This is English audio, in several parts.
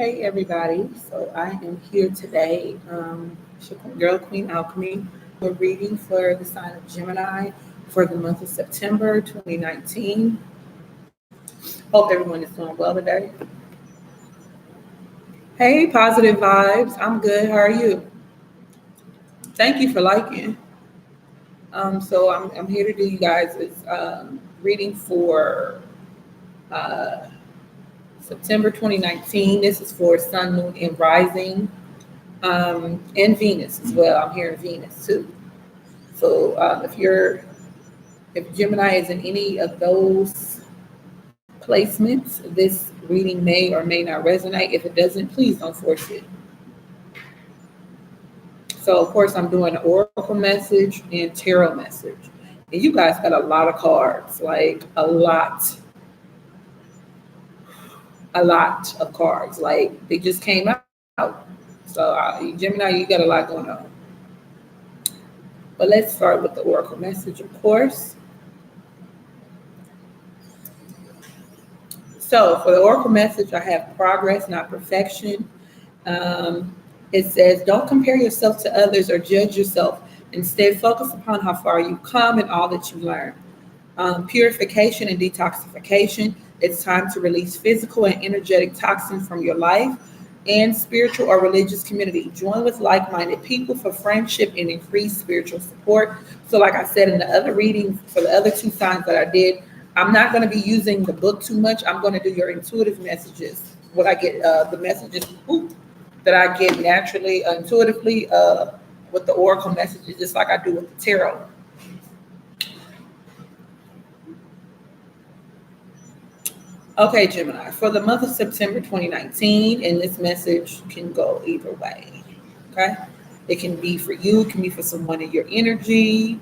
Hey everybody, so I am here today, Girl Queen Alchemy. We're reading for the sign of Gemini for the month of September 2019. Hope everyone is doing well today. Hey, positive vibes. I'm good. How are you? Thank you for liking. So I'm here to do you guys is reading for uh, September 2019. This is for Sun, Moon, and Rising. And Venus as well. I'm hearing Venus too. So if Gemini is in any of those placements, this reading may or may not resonate. If it doesn't, please don't force it. So of course I'm doing an oracle message and tarot message. And you guys got a lot of cards, like a lot of cards. Like they just came out. So Gemini, you got a lot going on. But let's start with the oracle message, of course. So for the oracle message, I have progress, not perfection. It says, don't compare yourself to others or judge yourself. Instead, focus upon how far you've come and all that you've learned. Purification and detoxification. It's time to release physical and energetic toxins from your life and spiritual or religious community. Join with like-minded people for friendship and increased spiritual support. So like I said in the other reading, for the other two signs that I did, I'm not going to be using the book too much. I'm going to do your intuitive messages. What I get, the messages that I get naturally, intuitively with the oracle messages, just like I do with the tarot. Okay, Gemini, for the month of September 2019, and this message can go either way, okay? It can be for you, it can be for someone in your energy.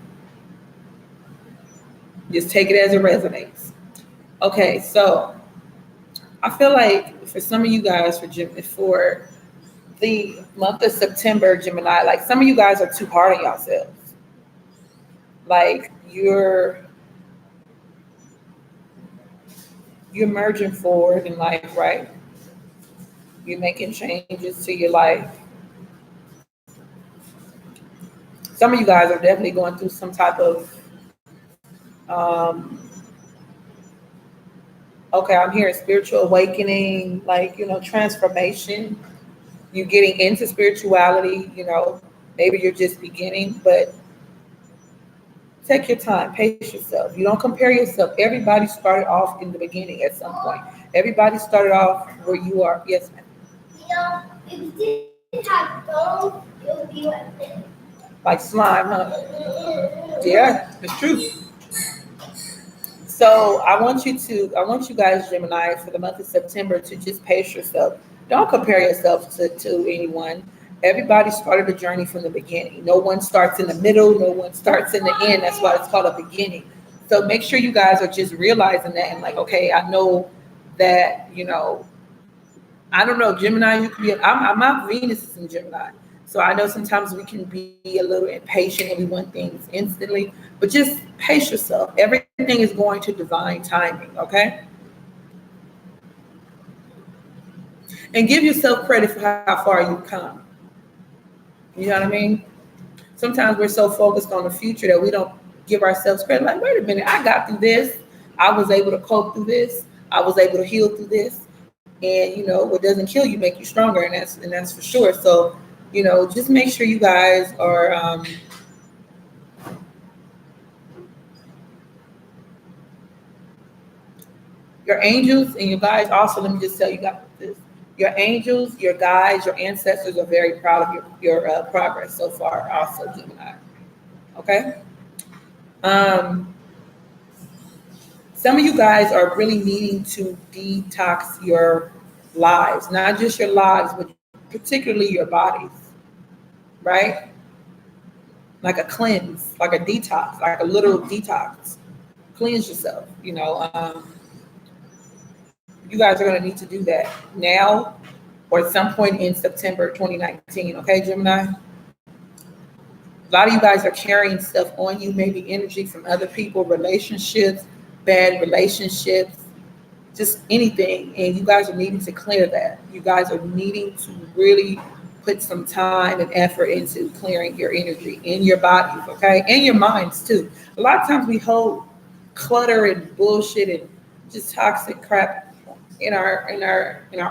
Just take it as it resonates. Okay, so I feel like for some of you guys, for the month of September, Gemini, like some of you guys are too hard on yourselves. Like you're merging forward in life, right? You're making changes to your life. Some of you guys are definitely going through some type of, I'm hearing spiritual awakening, like, transformation. You're getting into spirituality, maybe you're just beginning, but take your time, pace yourself. You don't compare yourself. Everybody started off in the beginning at some point. Everybody started off where you are. Yes, ma'am. If you didn't have bones, it would be like this. Like slime, huh? Yeah, it's true. So I want you guys, Gemini, for the month of September to just pace yourself. Don't compare yourself to anyone. Everybody started a journey from the beginning. No one starts in the middle. No one starts in the end. That's why it's called a beginning. So make sure you guys are just realizing that and like, okay, I know that, I don't know, Gemini, you can be, my Venus is in Gemini. So I know sometimes we can be a little impatient and we want things instantly, but just pace yourself. Everything is going to divine timing, okay? And give yourself credit for how far you've come. You know what I mean? Sometimes we're so focused on the future that we don't give ourselves credit. Like, wait a minute, I got through this. I was able to cope through this. I was able to heal through this. And what doesn't kill you make you stronger, and that's for sure. So, just make sure you guys are your angels and your guides. Also, let me just tell you guys this: your angels, your guides, your ancestors are very proud of your progress so far. Also, Gemini. Okay. Some of you guys are really needing to detox your lives, not just your lives, but particularly your bodies, right? Like a cleanse, like a detox, like a literal detox. Cleanse yourself, you guys are going to need to do that now or at some point in September 2019, okay, Gemini? A lot of you guys are carrying stuff on you, maybe energy from other people, relationships, bad relationships, just anything. And you guys are needing to clear that. You guys are needing to really put some time and effort into clearing your energy in your bodies, okay? And your minds too. A lot of times we hold clutter and bullshit and just toxic crap in our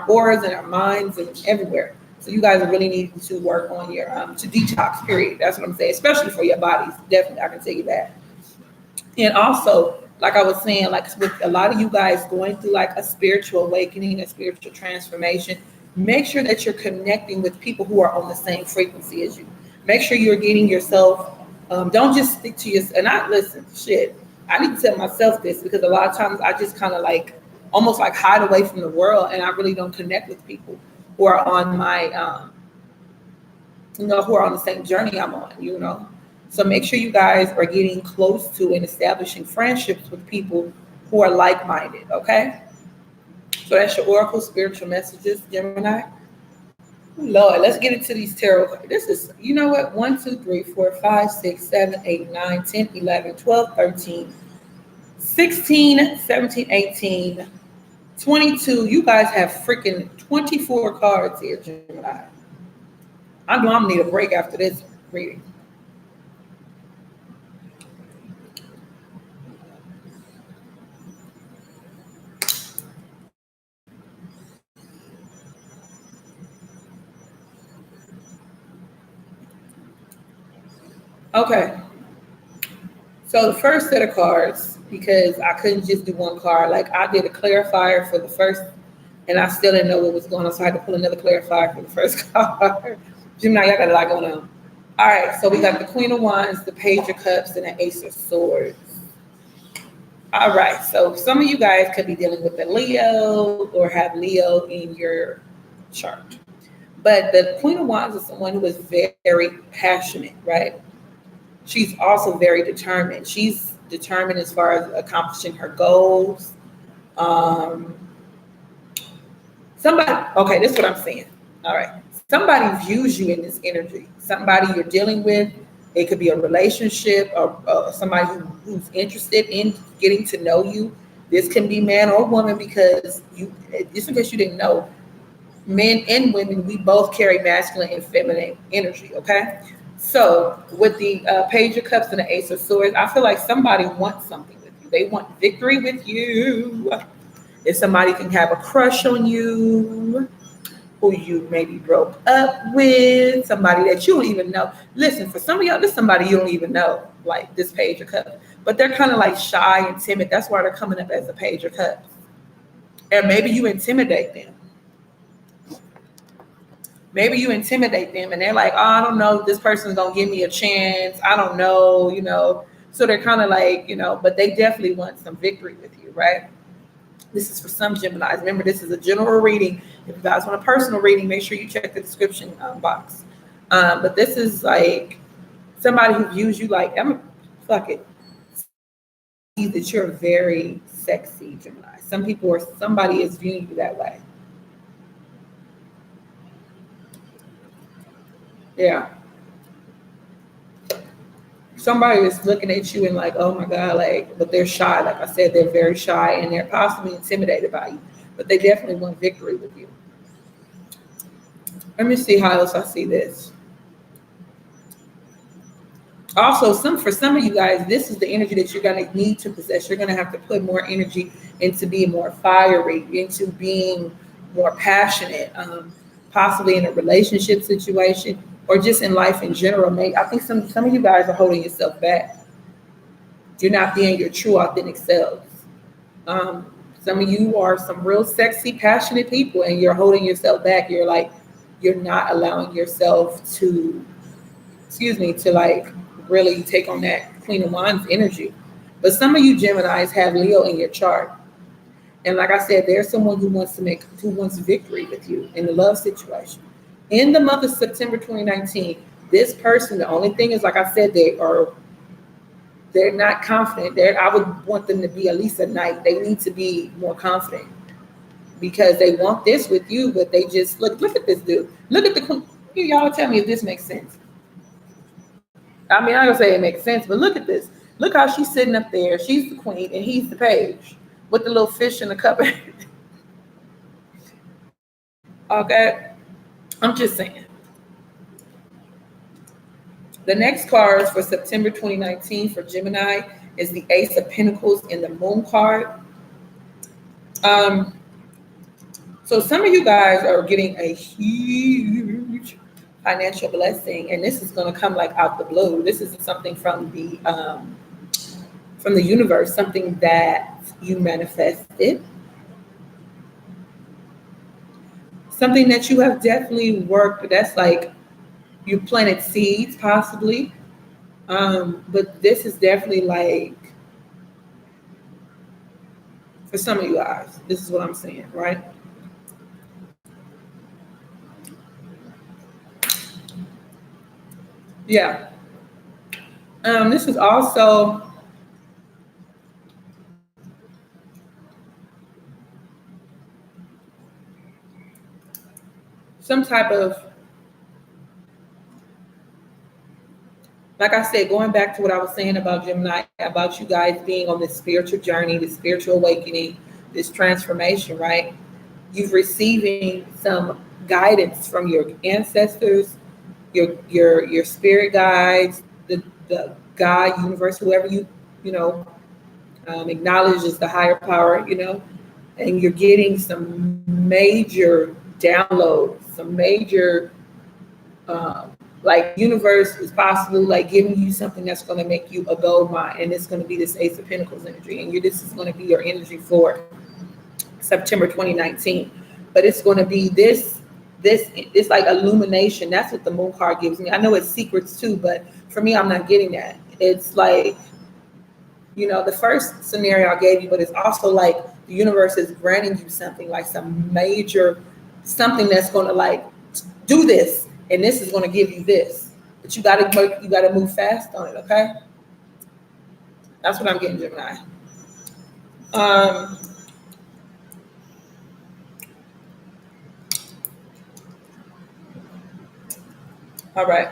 auras and our minds and everywhere. So you guys are really needing to work on your to detox. Period. That's what I'm saying, especially for your bodies. Definitely, I can tell you that. And also, like I was saying, like with a lot of you guys going through like a spiritual awakening, a spiritual transformation, make sure that you're connecting with people who are on the same frequency as you. Make sure you're getting yourself. Don't just stick to your. And I listen. Shit, I need to tell myself this because a lot of times I just kind of like almost like hide away from the world, and I really don't connect with people who are on my, who are on the same journey I'm on. So make sure you guys are getting close to and establishing friendships with people who are like-minded, okay? So that's your Oracle spiritual messages, Gemini. Lord, let's get into these tarot cards. This is, you know what? 1, 2, 3, 4, 5, 6, 7, 8, 9, 10, 11, 12, 13, 16, 17, 18, 22. You guys have freaking 24 cards here, Gemini. I know I'm gonna need a break after this reading. Okay. So the first set of cards, because I couldn't just do one card, like I did a clarifier for the first, and I still didn't know what was going on, so I had to pull another clarifier for the first card. Gemini, y'all got a lot going on. All right, so we got the Queen of Wands, the Page of Cups, and the Ace of Swords. All right, so some of you guys could be dealing with a Leo or have Leo in your chart. But the Queen of Wands is someone who is very passionate, right? She's also very determined. She's determined as far as accomplishing her goals. Okay, this is what I'm saying. All right. Somebody views you in this energy. Somebody you're dealing with. It could be a relationship or somebody who's interested in getting to know you. This can be man or woman because just in case you didn't know, men and women, we both carry masculine and feminine energy, okay? So with the Page of Cups and the Ace of Swords, I feel like somebody wants something with you. They want victory with you. If somebody can have a crush on you, who you maybe broke up with, somebody that you don't even know. Listen, for some of y'all, this is somebody you don't even know, like this Page of Cups. But they're kind of like shy and timid. That's why they're coming up as a Page of Cups. And maybe you intimidate them. Maybe you intimidate them and they're like, oh, I don't know, this person's going to give me a chance. I don't know. So they're kind of like, but they definitely want some victory with you, right? This is for some Geminis. Remember, this is a general reading. If you guys want a personal reading, make sure you check the description box. But this is like somebody who views you like, that you're very sexy, Gemini. Somebody is viewing you that way. Yeah. Somebody is looking at you and like, oh my God, but they're shy. Like I said, they're very shy and they're possibly intimidated by you, but they definitely want victory with you. Let me see how else I see this. Also, for some of you guys, this is the energy that you're going to need to possess. You're going to have to put more energy into being more fiery, into being more passionate, possibly in a relationship situation or just in life in general. I think some of you guys are holding yourself back. You're not being your true, authentic selves. Some of you are some real sexy, passionate people, and you're holding yourself back. You're not allowing yourself to really take on that Queen of Wands energy. But some of you Geminis have Leo in your chart. And like I said, there's someone who wants victory with you in the love situation. In the month of September 2019, this person, the only thing is, like I said, they're not confident. I would want them to be at least a knight. They need to be more confident because they want this with you, but they just look at this dude. Look at the queen. Y'all tell me if this makes sense. I mean, I'm gonna say it makes sense, but look at this. Look how she's sitting up there. She's the queen and he's the page. with the little fish in the cup. Okay, I'm just saying. The next cards for September 2019 for Gemini is the Ace of Pentacles and the Moon card. So some of you guys are getting a huge financial blessing, and this is going to come like out the blue. This is something from the universe, something that you manifested, something that you have definitely worked. That's like you planted seeds, possibly. But this is definitely like for some of you guys. This is what I'm saying, right? Yeah. This is also some type of, like I said, going back to what I was saying about Gemini, about you guys being on this spiritual journey, this spiritual awakening, this transformation, right? You've receiving some guidance from your ancestors, your spirit guides, the God, universe, whoever you know acknowledges the higher power, and you're getting some major downloads, some major like universe is possibly like giving you something that's going to make you a gold mine, and it's going to be this Ace of Pentacles energy, and this is going to be your energy for September 2019. But it's going to be this it's like illumination. That's what the Moon card gives me. I know it's secrets too, but for me, I'm not getting that. It's like, the first scenario I gave you, but it's also like the universe is granting you something, like some major, something that's going to like do this, and this is going to give you this, but you got to move fast on it. Okay, that's what I'm getting, Gemini. All right.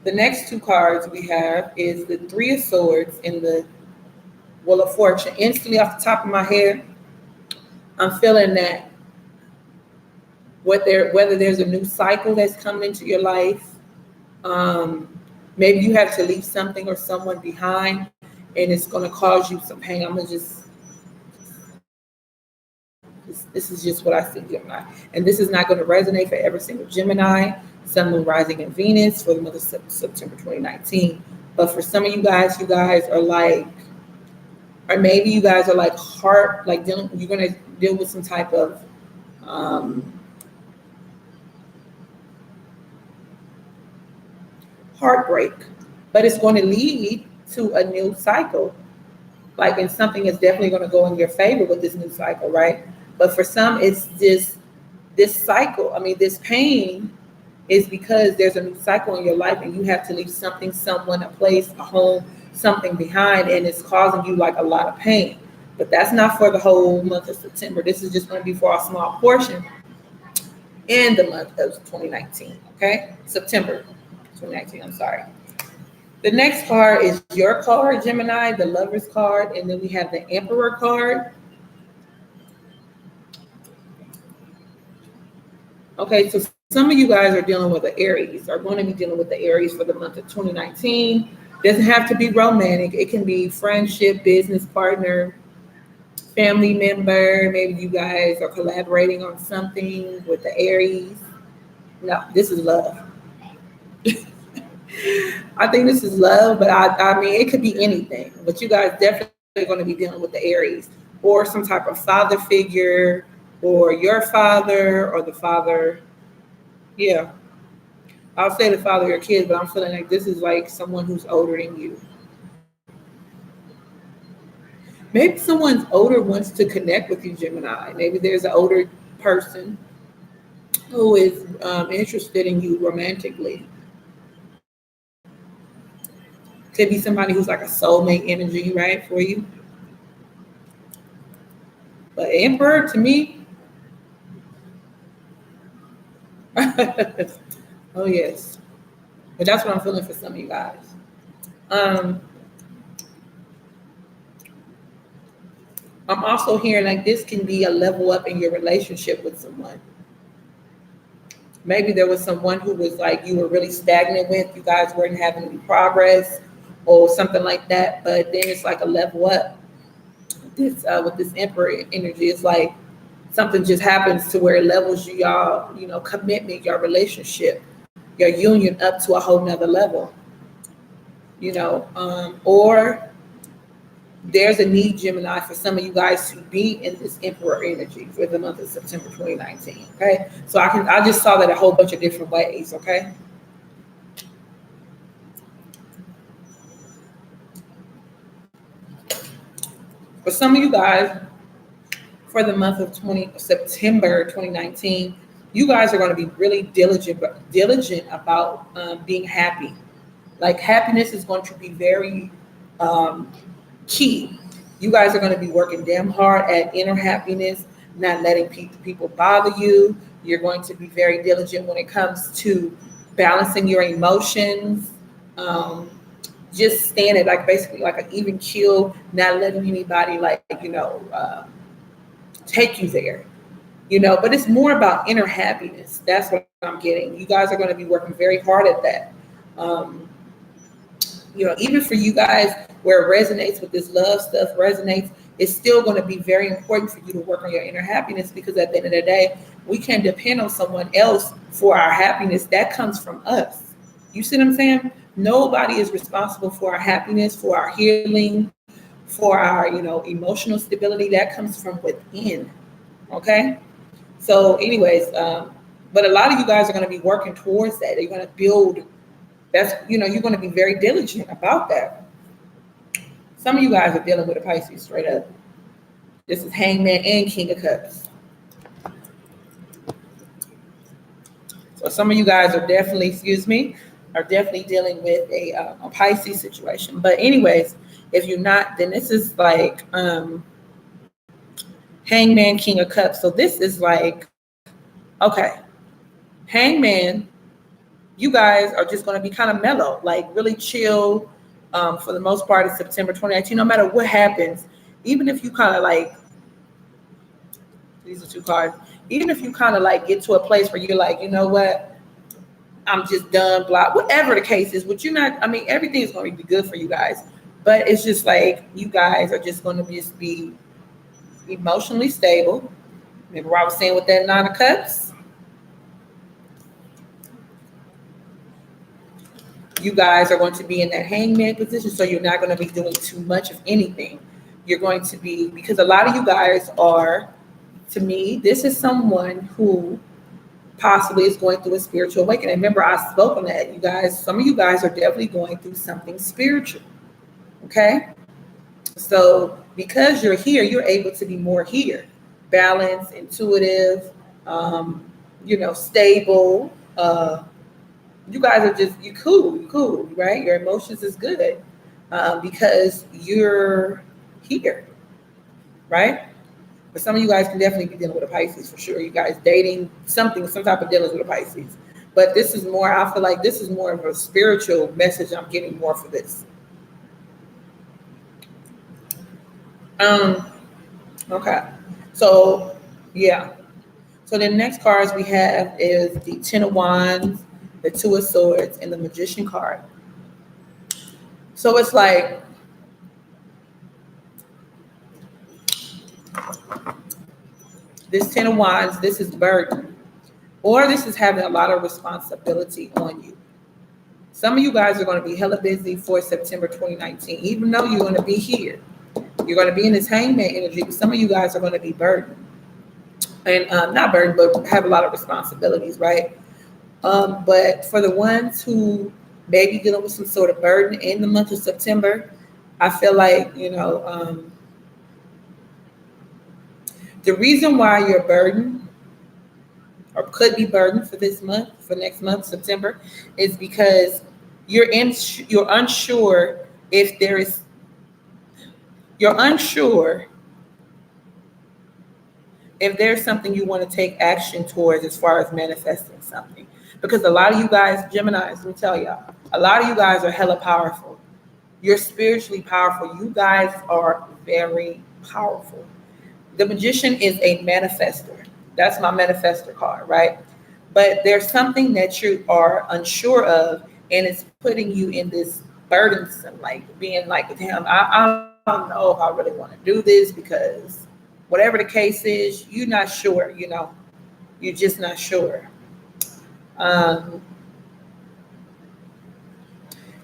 The next two cards we have is the Three of Swords and the Wheel of Fortune. Instantly off the top of my head, I'm feeling that whether there's a new cycle that's coming into your life, maybe you have to leave something or someone behind, and it's going to cause you some pain. This is just what I see, Gemini. And this is not going to resonate for every single Gemini, Sun, Moon, Rising, and Venus for the month of September 2019. But for some of you guys are like, or maybe you guys are like you're going to deal with some type of heartbreak, but it's going to lead to a new cycle. And something is definitely going to go in your favor with this new cycle, right? But for some, it's this cycle. I mean, this pain is because there's a new cycle in your life, and you have to leave something, someone, a place, a home, something behind, and it's causing you like a lot of pain. But that's not for the whole month of September. This is just going to be for a small portion in the month of 2019. Okay, September 2019. I'm sorry. The next card is your card, Gemini, the Lover's card, and then we have the Emperor card. Okay, so some of you guys are dealing with the Aries, are going to be dealing with the Aries for the month of 2019. Doesn't have to be romantic. It can be friendship, business partner, family member. Maybe you guys are collaborating on something with the Aries. No, this is love. I think this is love, but I mean, it could be anything. But you guys definitely are going to be dealing with the Aries, or some type of father figure, or your father, or the father. Yeah, I'll say the father of your kids, but I'm feeling like this is like someone who's older than you. Maybe someone's older wants to connect with you, Gemini. Maybe there's an older person who is interested in you romantically. Could be somebody who's like a soulmate energy, right, for you. But Emperor, to me, oh yes. But that's what I'm feeling for some of you guys. I'm also hearing like this can be a level up in your relationship with someone. Maybe there was someone who was like you were really stagnant with, you guys weren't having any progress or something like that, but then it's like a level up. This with this emperor energy, it's like something just happens to where it levels you, y'all, commitment, your relationship, your union up to a whole nother level, or there's a need, Gemini, for some of you guys to be in this emperor energy for the month of September 2019. Okay. So I just saw that a whole bunch of different ways. Okay. For some of you guys, for the month of September 2019, you guys are going to be really diligent about being happy. Like happiness is going to be very key. You guys are going to be working damn hard at inner happiness, not letting people bother you. You're going to be very diligent when it comes to balancing your emotions, just staying at like basically like an even keel, not letting anybody take you there. But it's more about inner happiness. That's what I'm getting. You guys are going to be working very hard at that. Even for you guys where it resonates with this love stuff resonates, it's still going to be very important for you to work on your inner happiness, because at the end of the day, we can't depend on someone else for our happiness. That comes from us. You see what I'm saying? Nobody is responsible for our happiness, for our healing, for our, emotional stability. That comes from within. Okay. So anyways, but a lot of you guys are going to be working towards that. You're going to build. You're going to be very diligent about that. Some of you guys are dealing with a Pisces straight up. This is Hangman and King of Cups. So some of you guys are definitely, dealing with a Pisces situation. But anyways, if you're not, then this is like Hangman, King of Cups. So this is like, okay, Hangman, you guys are just going to be kind of mellow, like really chill for the most part of September 2019, no matter what happens. Even if you kind of like, these are two cards, even if you kind of like get to a place where you're like, you know what, I'm just done, blah, whatever the case is, everything is going to be good for you guys. But it's just like, you guys are just going to just be emotionally stable. Remember what I was saying with that Nine of Cups? You guys are going to be in that hangman position, so you're not going to be doing too much of anything. You're going to be, because a lot of you guys are, to me, this is someone who possibly is going through a spiritual awakening. Remember, I spoke on that. You guys, some of you guys are definitely going through something spiritual. Okay? So because you're here, you're able to be more here. Balanced, intuitive, stable. You guys are just, you cool, right? Your emotions is good because you're here, right? But some of you guys can definitely be dealing with a Pisces for sure. You guys dating some type of dealings with a Pisces. But this is more, I feel like this is more of a spiritual message. I'm getting more for this. Okay. So, yeah. So the next cards we have is the Ten of Wands, the Two of Swords, and the Magician card. So it's like, this Ten of Wands, this is burden, or this is having a lot of responsibility on you. Some of you guys are going to be hella busy for September 2019, even though you're going to be here. You're going to be in this hangman energy, but some of you guys are going to be burdened. And not burdened, but have a lot of responsibilities, right? But for the ones who may be dealing with some sort of burden in the month of September, I feel like, the reason why you're burdened or could be burdened for this month, for next month, September, is because you're unsure if there's something you want to take action towards as far as manifesting something. Because a lot of you guys, Geminis, let me tell y'all, a lot of you guys are hella powerful. You're spiritually powerful. You guys are very powerful. The Magician is a manifester. That's my manifester card, right? But there's something that you are unsure of, and it's putting you in this burdensome, like being like, damn, I don't know if I really want to do this, because whatever the case is, you're not sure, you're just not sure. Um,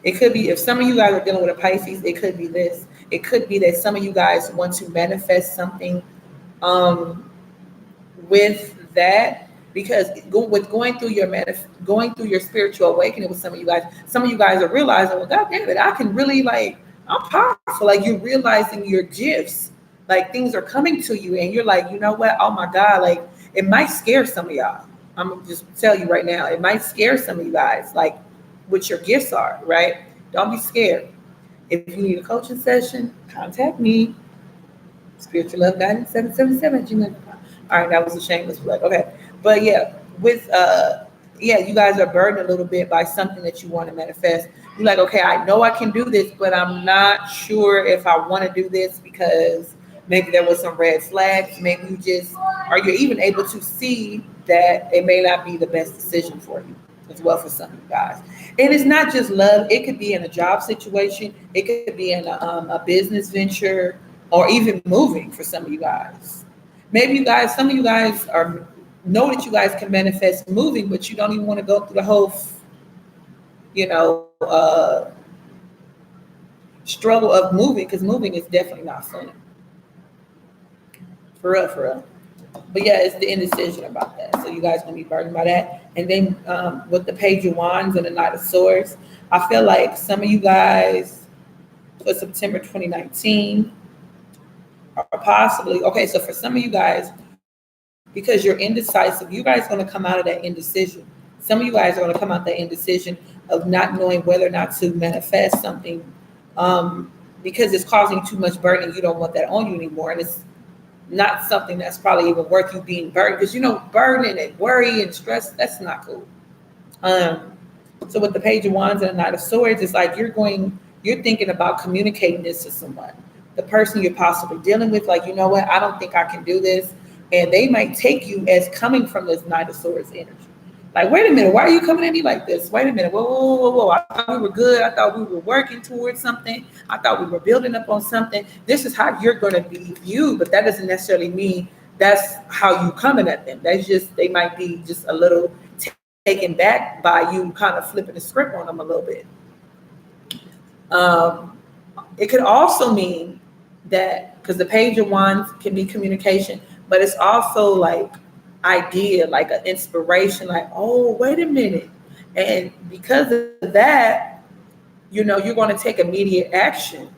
it could be, if some of you guys are dealing with a Pisces, it could be this. It could be that some of you guys want to manifest something um, with that, because with going through your spiritual awakening with some of you guys are realizing, well, God damn it, I can really, like, I'm powerful. Like, you're realizing your gifts, like things are coming to you, and you're like, you know what? Oh my God, like, it might scare some of y'all. I'm gonna just tell you right now, it might scare some of you guys, like what your gifts are, right? Don't be scared. If you need a coaching session, contact me. Spiritual Love Guidance 777 @gmail.com. All right, that was a shameless plug. Okay. But yeah, you guys are burdened a little bit by something that you want to manifest. You're like, okay, I know I can do this, but I'm not sure if I want to do this, because maybe there was some red flags. Maybe are you even able to see that it may not be the best decision for you as well, for some of you guys. And it's not just love. It could be in a job situation. It could be in a business venture, or even moving for some of you guys. Maybe some of you guys know that you guys can manifest moving, but you don't even want to go through the whole, struggle of moving, because moving is definitely not fun. For real, for real. But yeah, it's the indecision about that. So you guys gonna be burdened by that. And then with the Page of Wands and the Knight of Swords, I feel like some of you guys for September 2019 are possibly, okay, so for some of you guys, because you're indecisive, you guys are going to come out of that indecision. Some of you guys are going to come out that indecision of not knowing whether or not to manifest something, because it's causing too much burden. You don't want that on you anymore. And it's not something that's probably even worth you being burdened, because, burden and worry and stress, that's not cool. So with the Page of Wands and the Knight of Swords, it's like you're thinking about communicating this to someone, the person you're possibly dealing with, like, you know what, I don't think I can do this. And they might take you as coming from this Knight of Swords energy. Like, wait a minute, why are you coming at me like this? Wait a minute, whoa, whoa, whoa, whoa. I thought we were good. I thought we were working towards something. I thought we were building up on something. This is how you're going to be viewed, but that doesn't necessarily mean that's how you coming at them. That's just, they might be just a little taken back by you kind of flipping the script on them a little bit. It could also mean that, because the Page of Wands can be communication, but it's also like idea, like an inspiration, like, oh, wait a minute. And because of that, you're going to take immediate action.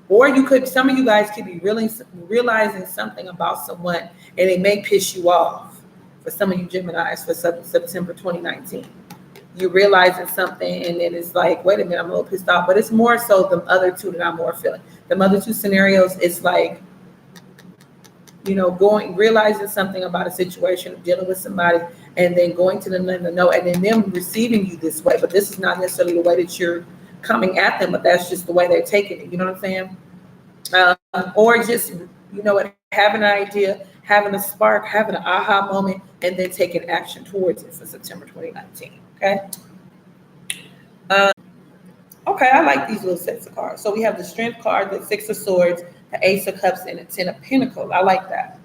Or some of you guys could be really realizing something about someone, and it may piss you off. For some of you Geminis, for September 2019. You're realizing something, and then it's like, wait a minute, I'm a little pissed off. But it's more so the other two that I'm more feeling. The other two scenarios, it's like, realizing something about a situation, dealing with somebody, and then going to them, letting them know, and then them receiving you this way. But this is not necessarily the way that you're coming at them, but that's just the way they're taking it. You know what I'm saying? Or just, having an idea, having a spark, having an aha moment, and then taking action towards it for September 2019. Okay. Okay, I like these little sets of cards. So we have the Strength card, the Six of Swords, the Ace of Cups, and the Ten of Pentacles. I like that.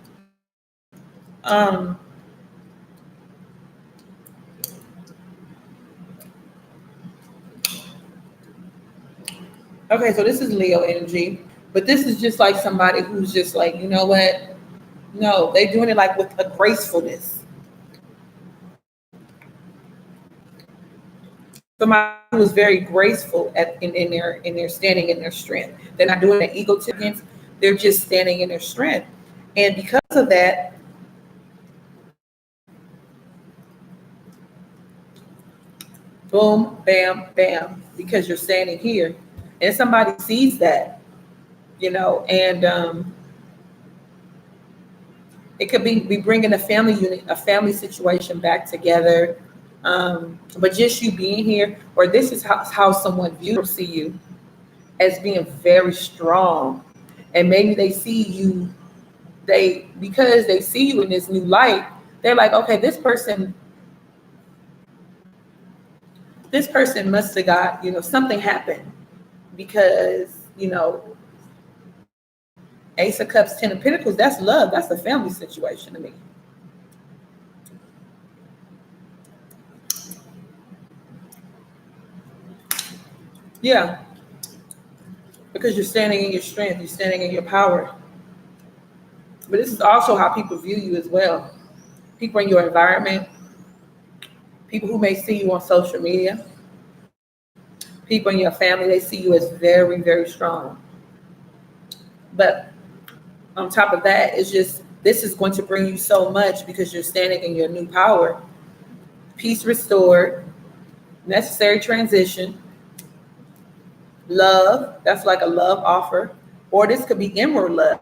Okay, so this is Leo energy, but this is just like somebody who's just like, you know what? No, they're doing it like with a gracefulness. Somebody who is very graceful in their standing in their strength. They're not doing an egotism. They're just standing in their strength. And because of that, boom, bam, bam, because you're standing here. And somebody sees that, and it could be bringing a family unit, a family situation back together. But just you being here, or this is how someone see you as being very strong. And maybe they see you because they see you in this new light, they're like, okay, this person must have got, something happened, because, Ace of Cups, Ten of Pentacles, that's love. That's a family situation to me. Yeah, because you're standing in your strength, you're standing in your power. But this is also how people view you as well. People in your environment, people who may see you on social media, people in your family, they see you as very, very strong. But on top of that, it's just, this is going to bring you so much because you're standing in your new power. Peace restored, necessary transition, love, that's like a love offer. Or this could be inward love.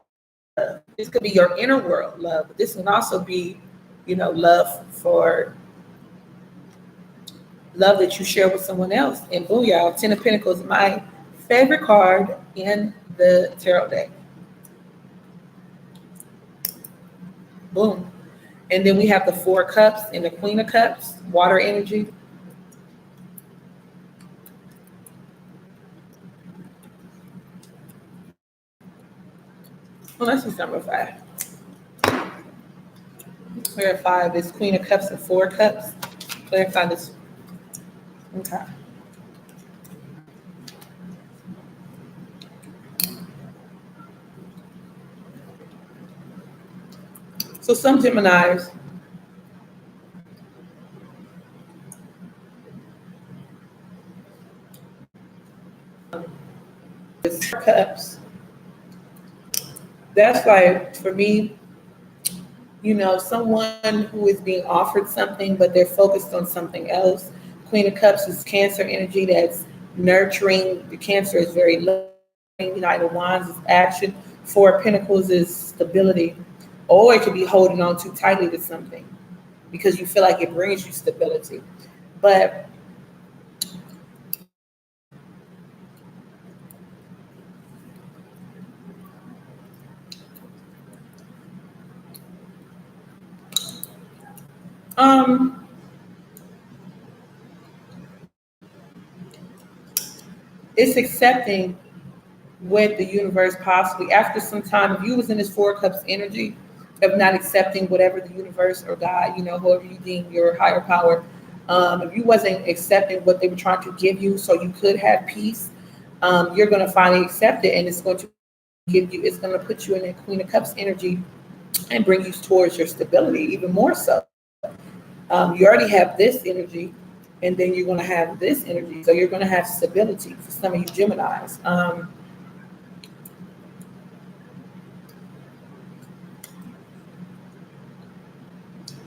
This could be your inner world love. But this can also be, love that you share with someone else. And booyah, Ten of Pentacles, my favorite card in the tarot deck. Boom. And then we have the Four of Cups and the Queen of Cups, water energy. Well, let's do number 5. Clarify this Queen of Cups and Four of Cups. Clarify this. Okay. So some Geminis, Cups, that's like, for me, someone who is being offered something, but they're focused on something else. Queen of Cups is Cancer energy, that's nurturing. The Cancer is very loving. Knight of Wands is action. Four of Pentacles is stability. Or it could be holding on too tightly to something because you feel like it brings you stability. But it's accepting what the universe possibly, after some time, if you was in this Four of Cups energy of not accepting whatever the universe or God, whoever you deem your higher power, if you wasn't accepting what they were trying to give you so you could have peace, you're going to finally accept it, and it's going to it's going to put you in that Queen of Cups energy and bring you towards your stability even more so. You already have this energy, and then you're going to have this energy. So you're going to have stability for some of you Geminis.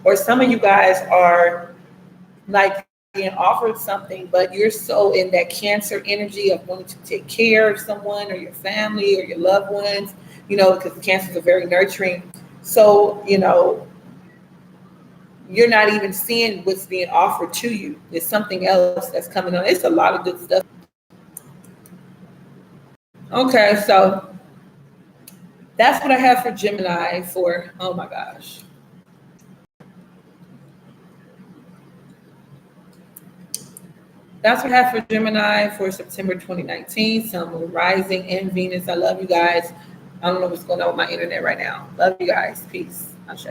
Or some of you guys are like being offered something, but you're so in that Cancer energy of wanting to take care of someone or your family or your loved ones, because the Cancers are very nurturing. So, you're not even seeing what's being offered to you. There's something else that's coming on. It's a lot of good stuff. Okay, so that's what I have for Gemini for, oh my gosh. That's what I have for Gemini for September 2019. Sun, Moon, Rising, and Venus. I love you guys. I don't know what's going on with my internet right now. Love you guys. Peace. Ashe.